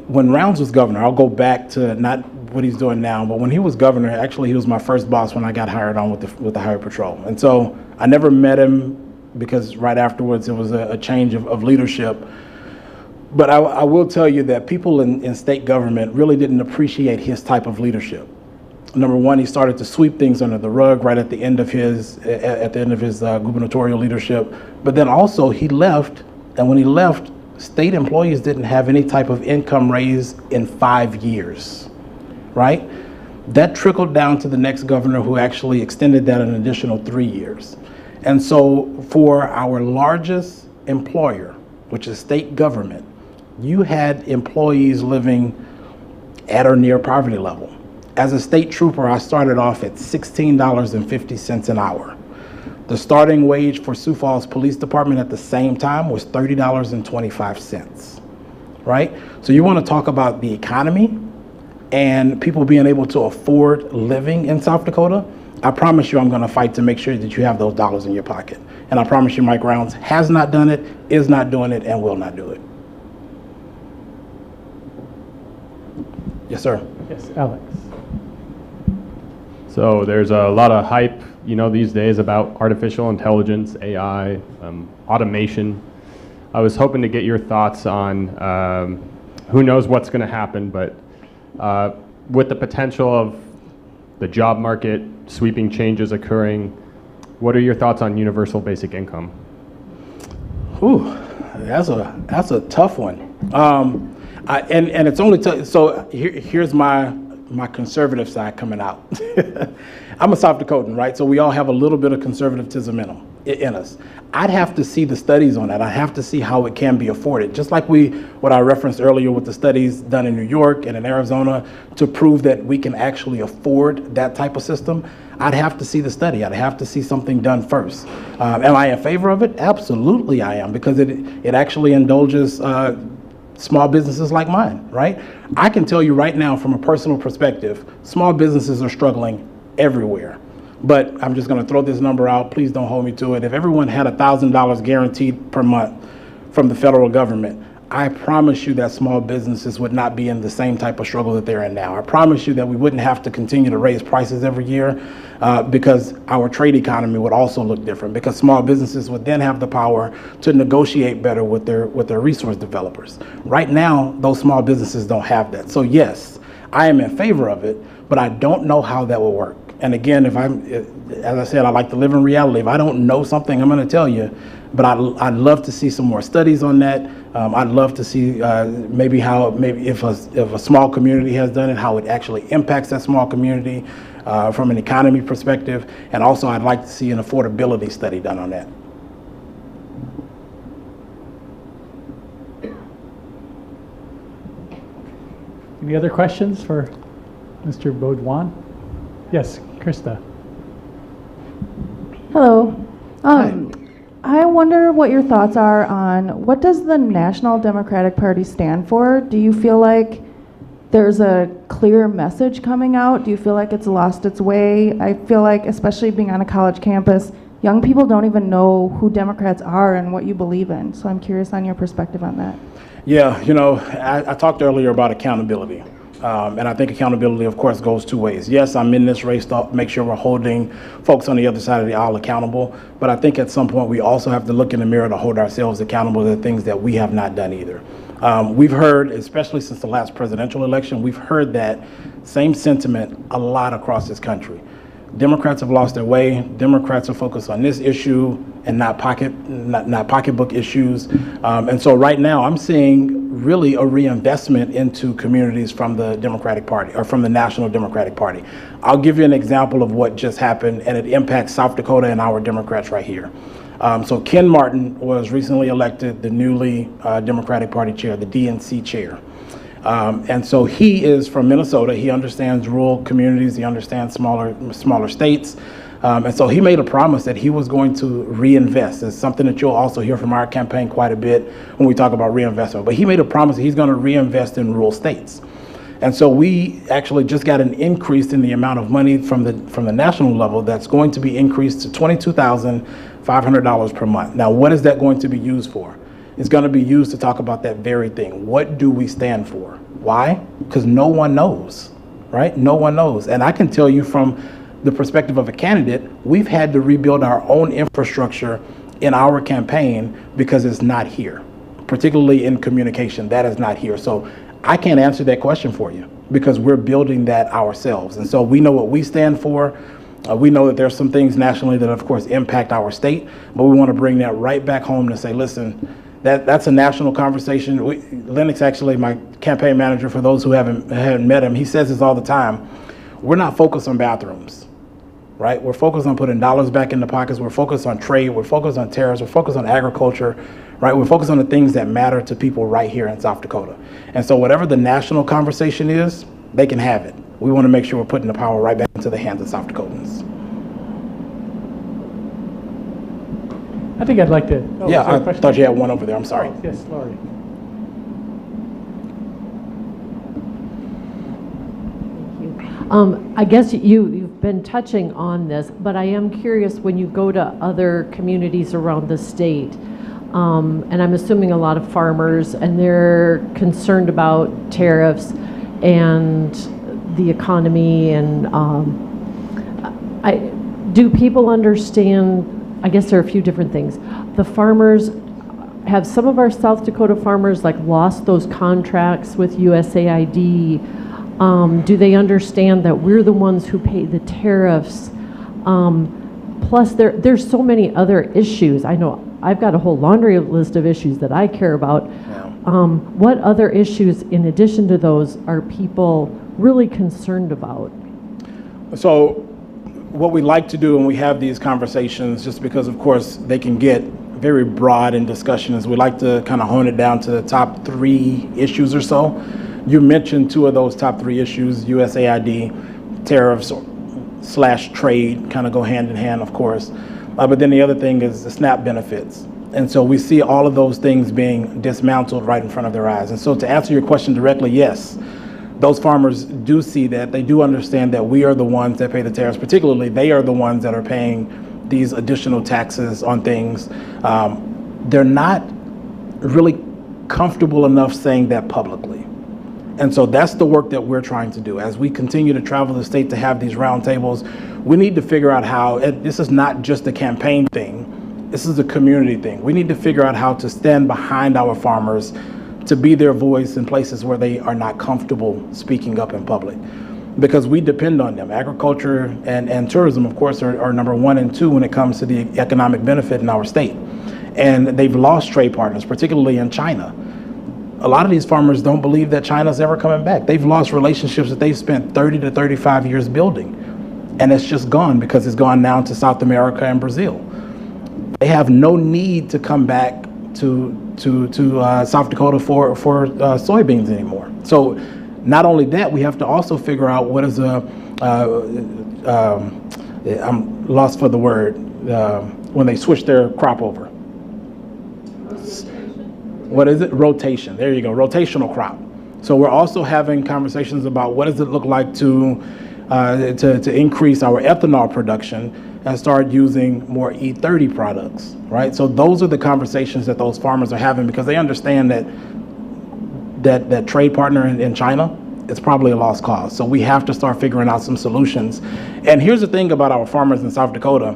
when Rounds was governor, I'll go back to not what he's doing now, but when he was governor, actually he was my first boss when I got hired on with the Highway Patrol. And so I never met him because right afterwards it was a change of leadership. But I will tell you that people in state government really didn't appreciate his type of leadership. Number one, he started to sweep things under the rug right at the end of his gubernatorial leadership. But then also he left, and when he left, state employees didn't have any type of income raise in 5 years, right? That trickled down to the next governor, who actually extended that an additional 3 years. And so for our largest employer, which is state government, you had employees living at or near poverty level. As a state trooper, I started off at $16.50 an hour. The starting wage for Sioux Falls Police Department at the same time was $30.25, right? So you want to talk about the economy and people being able to afford living in South Dakota? I promise you I'm going to fight to make sure that you have those dollars in your pocket. And I promise you Mike Rounds has not done it, is not doing it, and will not do it. Yes, sir. Yes, Alex. So there's a lot of hype, these days about artificial intelligence, AI, automation. I was hoping to get your thoughts on who knows what's going to happen, but with the potential of the job market, sweeping changes occurring, what are your thoughts on universal basic income? Ooh, that's a tough one. And it's only so here's my conservative side coming out. I'm a South Dakotan, right? So we all have a little bit of conservatism in us. I'd have to see the studies on that. I'd have to see how it can be afforded. Just like what I referenced earlier with the studies done in New York and in Arizona to prove that we can actually afford that type of system. I'd have to see the study. I'd have to see something done first. Am I in favor of it? Absolutely I am, because it actually indulges small businesses like mine, right? I can tell you right now from a personal perspective, small businesses are struggling everywhere. But I'm just going to throw this number out. Please don't hold me to it. If everyone had $1,000 guaranteed per month from the federal government, I promise you that small businesses would not be in the same type of struggle that they're in now. I promise you that we wouldn't have to continue to raise prices every year because our trade economy would also look different, because small businesses would then have the power to negotiate better with their resource developers. Right now, those small businesses don't have that. So yes, I am in favor of it, but I don't know how that will work. And again, as I said, I like to live in reality. If I don't know something, I'm going to tell you. But I'd love to see some more studies on that. I'd love to see maybe if a small community has done it, how it actually impacts that small community from an economy perspective. And also, I'd like to see an affordability study done on that. Any other questions for Mr. Beaudoin? Yes, Krista. Hello. I wonder what your thoughts are on what does the National Democratic Party stand for? Do you feel like there's a clear message coming out? Do you feel like it's lost its way? I feel like, especially being on a college campus, young people don't even know who Democrats are and what you believe in. So I'm curious on your perspective on that. Yeah, I talked earlier about accountability. And I think accountability, of course, goes two ways. Yes, I'm in this race to make sure we're holding folks on the other side of the aisle accountable. But I think at some point we also have to look in the mirror to hold ourselves accountable to the things that we have not done either. We've heard, especially since the last presidential election, we've heard that same sentiment a lot across this country. Democrats have lost their way. Democrats are focused on this issue and not pocketbook issues. And so right now I'm seeing really a reinvestment into communities from the Democratic Party, or from the National Democratic Party. I'll give you an example of what just happened, and it impacts South Dakota and our Democrats right here. So Ken Martin was recently elected the newly Democratic Party chair, the DNC chair. And so he is from Minnesota. He understands rural communities. He understands smaller states. And so he made a promise that he was going to reinvest. It's something that you'll also hear from our campaign quite a bit when we talk about reinvestment. But he made a promise that he's going to reinvest in rural states. And so we actually just got an increase in the amount of money from the national level that's going to be increased to $22,500 per month. Now, what is that going to be used for? It's going to be used to talk about that very thing. What do we stand for? Why? Because no one knows, right? No one knows. And I can tell you from the perspective of a candidate, we've had to rebuild our own infrastructure in our campaign because it's not here, particularly in communication. That is not here. So I can't answer that question for you because we're building that ourselves. And so we know what we stand for. We know that there's some things nationally that, of course, impact our state, but we want to bring that right back home to say, listen, that's a national conversation. Lennox, actually, my campaign manager, for those who haven't met him, he says this all the time. We're not focused on bathrooms, right? We're focused on putting dollars back in the pockets. We're focused on trade. We're focused on tariffs. We're focused on agriculture, right? We're focused on the things that matter to people right here in South Dakota. And so whatever the national conversation is, they can have it. We want to make sure we're putting the power right back into the hands of South Dakotans. I think I'd like to. Yeah, I thought you had one over there. I'm sorry. Oh, yes, Laurie. I guess you've been touching on this, but I am curious when you go to other communities around the state, and I'm assuming a lot of farmers, and they're concerned about tariffs and the economy, and do people understand? I guess there are a few different things. The farmers, have some of our South Dakota farmers lost those contracts with USAID? Do they understand that we're the ones who pay the tariffs? Plus, there's so many other issues. I know I've got a whole laundry list of issues that I care about. Yeah. What other issues, in addition to those, are people really concerned about? So what we like to do when we have these conversations, just because, of course, they can get very broad in discussion, is we like to kind of hone it down to the top 3 issues or so. You mentioned 2 of those top 3 issues, USAID, tariffs / trade, kind of go hand in hand, of course. But then the other thing is the SNAP benefits. And so we see all of those things being dismantled right in front of their eyes. And so to answer your question directly, yes, those farmers do see that. They do understand that we are the ones that pay the tariffs. Particularly, they are the ones that are paying these additional taxes on things. They're not really comfortable enough saying that publicly. And so that's the work that we're trying to do. As we continue to travel the state to have these roundtables, we need to figure out how, this is not just a campaign thing, this is a community thing. We need to figure out how to stand behind our farmers, to be their voice in places where they are not comfortable speaking up in public, because we depend on them. Agriculture and tourism, of course, are number 1 and 2 when it comes to the economic benefit in our state. And they've lost trade partners, particularly in China. A lot of these farmers don't believe that China's ever coming back. They've lost relationships that they've spent 30 to 35 years building. And it's just gone because it's gone now to South America and Brazil. They have no need to come back to South Dakota for soybeans anymore. So not only that, we have to also figure out what is I'm lost for the word, when they switch their crop over. What is it? Rotation. There you go. Rotational crop. So we're also having conversations about what does it look like to increase our ethanol production and start using more E30 products, right? So those are the conversations that those farmers are having, because they understand that trade partner in China, it's probably a lost cause. So we have to start figuring out some solutions. And here's the thing about our farmers in South Dakota.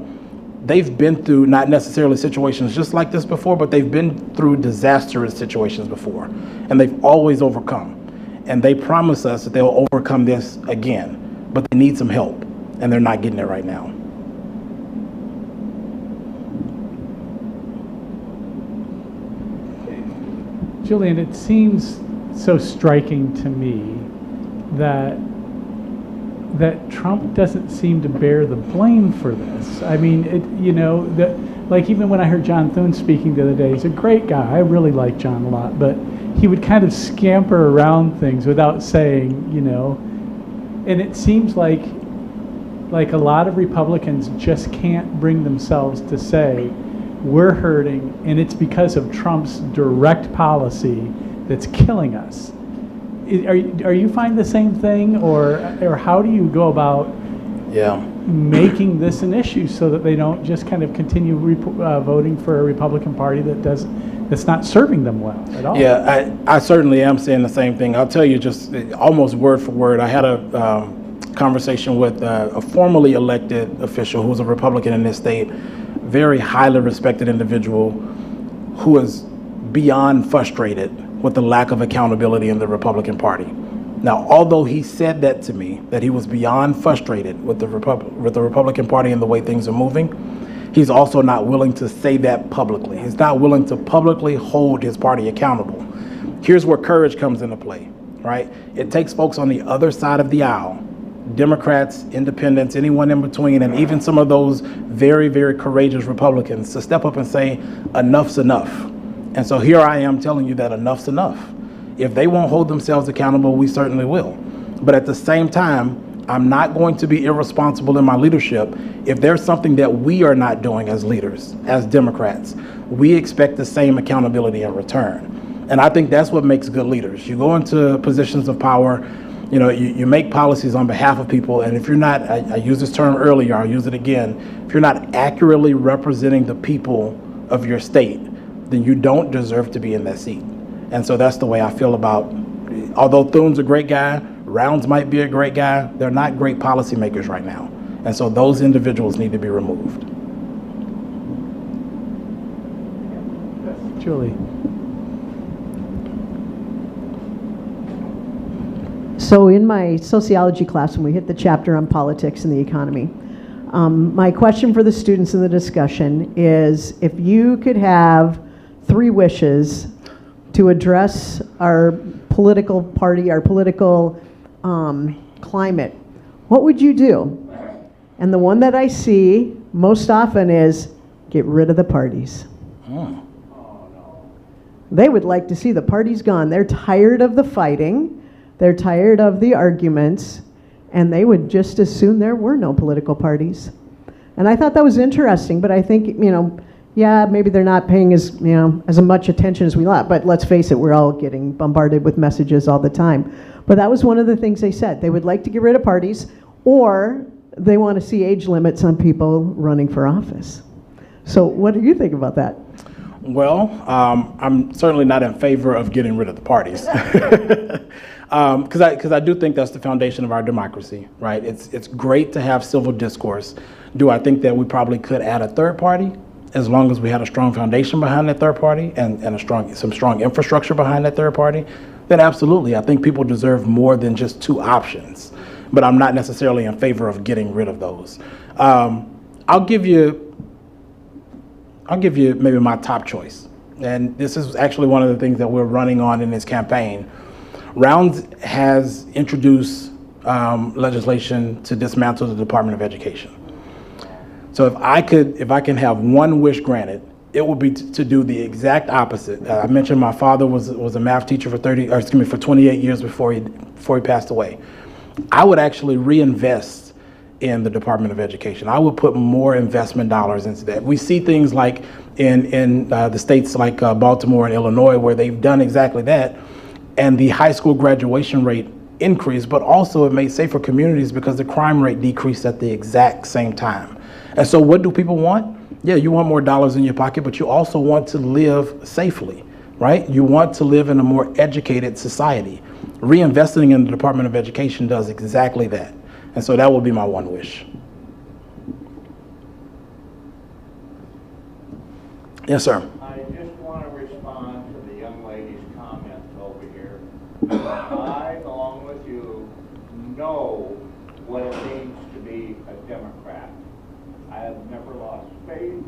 They've been through not necessarily situations just like this before, but they've been through disastrous situations before, and they've always overcome. And they promise us that they'll overcome this again, but they need some help, and they're not getting it right now. Julian, it seems so striking to me that Trump doesn't seem to bear the blame for this. I mean, even when I heard John Thune speaking the other day, he's a great guy. I really like John a lot, but he would kind of scamper around things without saying, and it seems like a lot of Republicans just can't bring themselves to say, we're hurting, and it's because of Trump's direct policy that's killing us. are you find the same thing, or how do you go about making this an issue so that they don't just kind of continue voting for a Republican Party that's not serving them well at all? Yeah, I certainly am saying the same thing. I'll tell you just almost word for word. I had a conversation with a formerly elected official who's a Republican in this state, very highly respected individual who is beyond frustrated with the lack of accountability in the Republican Party. Now, although he said that to me, that he was beyond frustrated with the Republican Party and the way things are moving, he's also not willing to say that publicly. He's not willing to publicly hold his party accountable. Here's where courage comes into play, right? It takes folks on the other side of the aisle, Democrats, independents, anyone in between, and even some of those very, very courageous Republicans to step up and say, enough's enough. And so here I am telling you that enough's enough. If they won't hold themselves accountable, we certainly will. But at the same time, I'm not going to be irresponsible in my leadership. If there's something that we are not doing as leaders, as Democrats, we expect the same accountability in return. And I think that's what makes good leaders. You go into positions of power, you make policies on behalf of people, and if you're not, I used this term earlier, I'll use it again, if you're not accurately representing the people of your state, then you don't deserve to be in that seat. And so that's the way I feel about, although Thune's a great guy, Rounds might be a great guy, they're not great policymakers right now. And so those individuals need to be removed. Julie. So in my sociology class, when we hit the chapter on politics and the economy, my question for the students in the discussion is, if you could have 3 wishes to address our political party, our political climate, what would you do? And the one that I see most often is get rid of the parties. They would like to see the parties gone. They're tired of the fighting. They're tired of the arguments. And they would just as soon there were no political parties. And I thought that was interesting, but I think, yeah, maybe they're not paying as much attention as we ought, but let's face it, we're all getting bombarded with messages all the time. But that was one of the things they said. They would like to get rid of parties, or they want to see age limits on people running for office. So what do you think about that? Well, I'm certainly not in favor of getting rid of the parties. Because I do think that's the foundation of our democracy, right? It's great to have civil discourse. Do I think that we probably could add a third party? As long as we had a strong foundation behind that third party and some strong infrastructure behind that third party, then absolutely. I think people deserve more than just 2 options, but I'm not necessarily in favor of getting rid of those. I'll give you maybe my top choice. And this is actually one of the things that we're running on in this campaign. Rounds has introduced legislation to dismantle the Department of Education. So if I can have one wish granted, it would be to do the exact opposite. I mentioned my father was a math teacher for 28 years before he passed away. I would actually reinvest in the Department of Education. I would put more investment dollars into that. We see things like in the states like Baltimore and Illinois where they've done exactly that, and the high school graduation rate increased, but also it made safer communities because the crime rate decreased at the exact same time. And so what do people want? Yeah, you want more dollars in your pocket, but you also want to live safely, right? You want to live in a more educated society. Reinvesting in the Department of Education does exactly that. And so that would be my one wish. Yes, sir. I just want to respond to the young lady's comments over here. I, along with you, know what it means to be a Democrat. I have never lost faith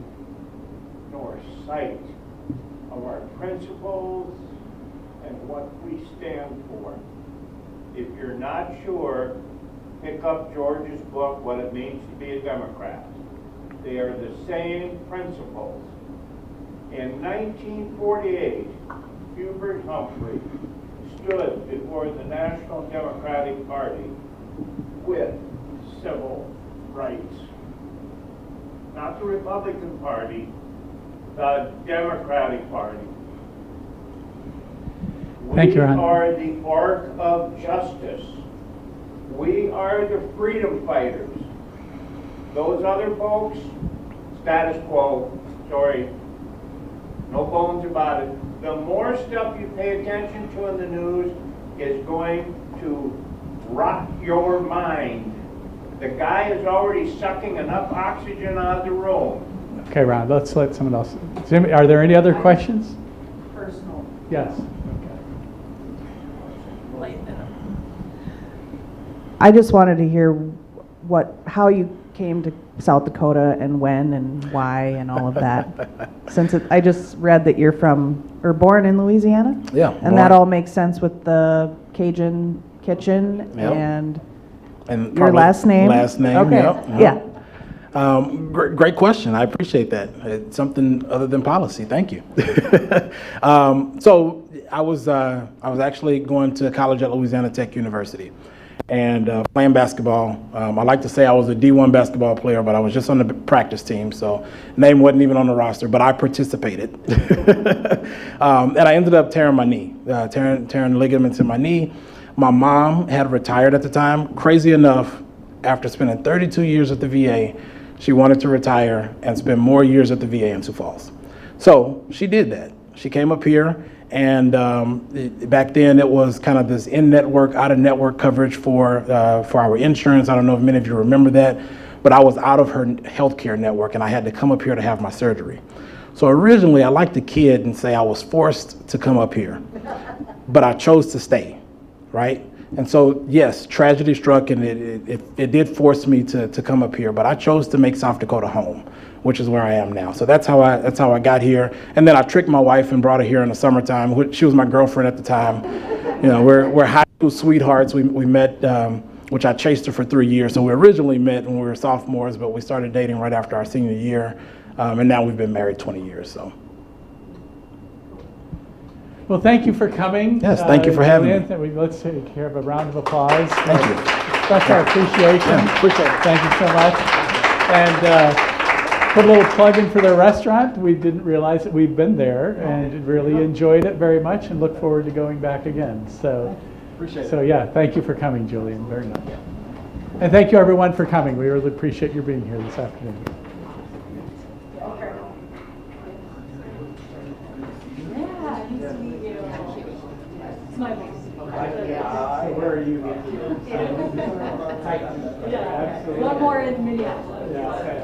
nor sight of our principles and what we stand for. If you're not sure, pick up George's book, What It Means to Be a Democrat. They are the same principles. In 1948, Hubert Humphrey stood before the National Democratic Party with civil rights. Not the Republican Party, the Democratic Party. Thank you, Ron. We are the arc of justice. We are the freedom fighters. Those other folks, status quo, sorry, no bones about it. The more stuff you pay attention to in the news is going to rot your mind. The guy is already sucking enough oxygen out of the room. Okay, Ron, let's let someone else. Jimmy, are there any other questions? Personal. Yes. I just wanted to hear how you came to South Dakota and when and why and all of that. Since I just read that you're born in Louisiana? Yeah. And that all makes sense with the Cajun kitchen Yep. and your probably last name? Last name, Okay, yep. yeah. Great question. I appreciate that. It's something other than policy. Thank you. So I was actually going to college at Louisiana Tech University and playing basketball. I like to say I was a D1 basketball player, but I was just on the practice team, so name wasn't even on the roster, but I participated. And I ended up tearing my knee, tearing ligaments in my knee. My mom had retired at the time. Crazy enough, after spending 32 years at the VA, she wanted to retire and spend more years at the VA in Sioux Falls. So she did that. She came up here, and back then it was kind of this in-network, out-of-network coverage for our insurance. I don't know if many of you remember that, but I was out of her healthcare network, and I had to come up here to have my surgery. So originally, I like to kid and say I was forced to come up here, but I chose to stay, right? And so, yes, tragedy struck, and it did force me to come up here, but I chose to make South Dakota home, which is where I am now. So that's how I got here. And then I tricked my wife and brought her here in the summertime. She was my girlfriend at the time. You know, we're high school sweethearts. We met, which I chased her for 3 years. So we originally met when we were sophomores, but we started dating right after our senior year. And now we've been married 20 years, so. Well, thank you for coming. Yes, thank you for having me. Let's take care of a round of applause. Thank you. Express our appreciation. Yeah, appreciate it. Thank you so much. And put a little plug in for the restaurant. We didn't realize that we've been there and really enjoyed it very much and look forward to going back again. So, yeah, thank you for coming, Julian, very much. And thank you everyone for coming. We really appreciate you being here this afternoon. Where are you? One more in Minneapolis.